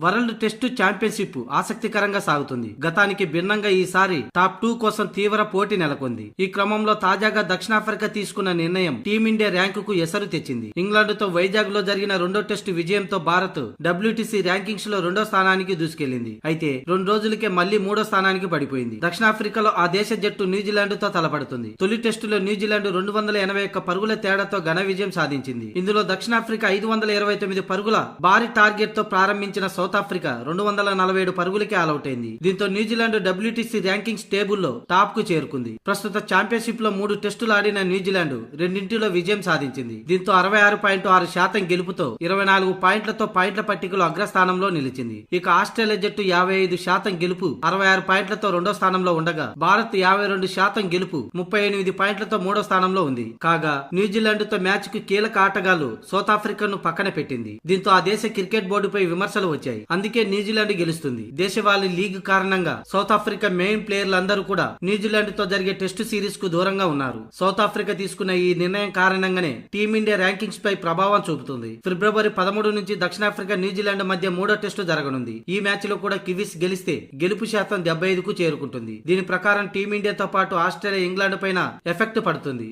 World test championship ఆసక్తికరంగా సాగుతుంది. గతానికి భిన్నంగా ఈసారి టాప్ 2 కోసం తీవ్ర పోటీ నెలకొంది. ఈ క్రమంలో తాజాగా దక్షిణాఫ్రికా తీసుకున్న నిర్ణయం టీమిండియా ర్యాంకుకు ఎసరు తెచ్చింది. ఇంగ్లాండ్తో వైజాగ్ లో జరిగిన రెండో టెస్టు విజయంతో భారత్ WTC ర్యాంకింగ్స్ లో 2వ స్థానానికి దూసుకెళ్లింది. అయితే 2 రోజులకే మళ్లీ 3వ స్థానానికి పడిపోయింది. దక్షిణాఫ్రికాలో ఆ దేశ జట్టు న్యూజిలాండ్ తో తలపడుతుంది. తొలి టెస్టులో న్యూజిలాండ్ 281 పరుగుల తేడాతో ఘన విజయం సాధించింది. ఇందులో దక్షిణాఫ్రికా 529 పరుగుల భారీ టార్గెట్ తో ప్రారంభించిన సౌత్ ఆఫ్రికా 247 పరుగులకే ఆలౌట్ అయింది. దీంతో న్యూజిలాండ్ WTC ర్యాంకింగ్స్ టేబుల్లో టాప్ కు చేరుకుంది. ప్రస్తుత ఛాంపియన్షిప్ లో 3 టెస్టులు ఆడిన న్యూజిలాండ్ రెండింటిలో విజయం సాధించింది. దీంతో 66.6% గెలుపుతో 24 పాయింట్లతో పాయింట్ల పట్టికలో అగ్రస్థానంలో నిలిచింది. ఇక ఆస్ట్రేలియా జట్టు 55% గెలుపు 66 పాయింట్లతో 2వ స్థానంలో ఉండగా భారత్ 52% గెలుపు 38 పాయింట్లతో 3వ స్థానంలో ఉంది. కాగా న్యూజిలాండ్ తో మ్యాచ్ కు కీలక ఆటగాళ్లు సౌత్ ఆఫ్రికాను పక్కన పెట్టింది. దీంతో ఆ దేశ క్రికెట్ బోర్డుపై విమర్శలు వచ్చాయి. అందుకే న్యూజిలాండ్ గెలుస్తుంది. దేశవాళీ లీగ్ కారణంగా సౌత్ ఆఫ్రికా మెయిన్ ప్లేయర్లందరూ కూడా న్యూజిలాండ్ తో జరిగే టెస్టు సిరీస్ కు దూరంగా ఉన్నారు. సౌత్ ఆఫ్రికా తీసుకున్న ఈ నిర్ణయం కారణంగానే టీమిండియా ర్యాంకింగ్స్ పై ప్రభావం చూపుతుంది. ఫిబ్రవరి 13 నుంచి దక్షిణాఫ్రికా న్యూజిలాండ్ మధ్య 3వ టెస్టు జరగనుంది. ఈ మ్యాచ్ లో కూడా కివీస్ గెలిస్తే గెలుపు శాతం 75కు చేరుకుంటుంది. దీని ప్రకారం టీమిండియాతో పాటు ఆస్ట్రేలియా, ఇంగ్లాండ్ పైన ఎఫెక్ట్ పడుతుంది.